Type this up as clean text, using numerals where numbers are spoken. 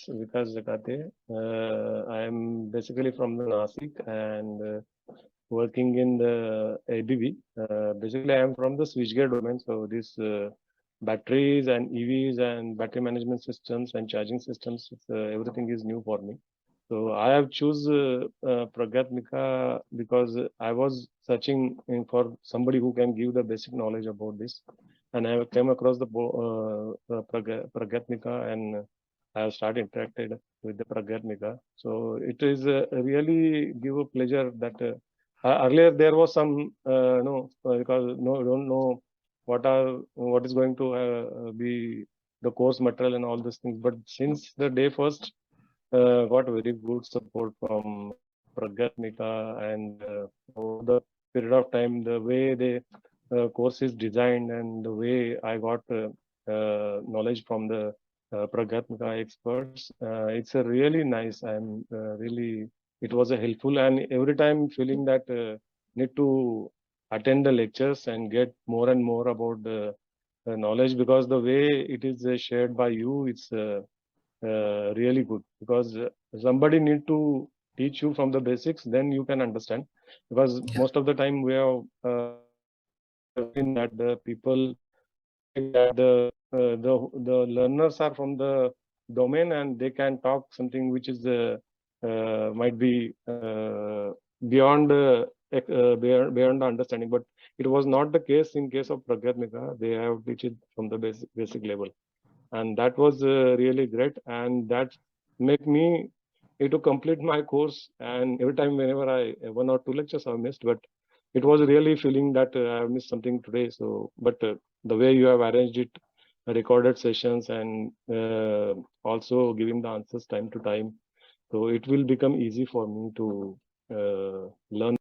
Vikas Jakate. I am basically from the Nasik and working in the ABB. Basically, I am from the switchgear domain. So this batteries and EVs and battery management systems and charging systems, everything is new for me. So I have choose PRAGYATMIKA because I was searching for somebody who can give the basic knowledge about this, and I came across the PRAGYATMIKA, and I have started interacted with the PRAGYATMIKA. So it is really give a pleasure that earlier there was some no because no don't know what is going to be the course material and all these things. But since the day first got very good support from PRAGYATMIKA, and over the period of time, the way the course is designed and the way I got knowledge from the PRAGYATMIKA experts, it's a really nice. I'm really, it was a helpful, and every time feeling that need to attend the lectures and get more and more about the knowledge, because the way it is shared by you, it's really good, because somebody need to teach you from the basics, then you can understand. Because most of the time we have seen that the people think that the learners are from the domain and they can talk something which is might be beyond beyond the understanding. But it was not the case in case of PRAGYATMIKA. They have teach it from the basic level, and that was really great, and that make me to complete my course. And every time whenever I one or two lectures I missed, but it was really feeling that I missed something today. So but the way you have arranged it, recorded sessions, and also giving the answers time to time, so it will become easy for me to learn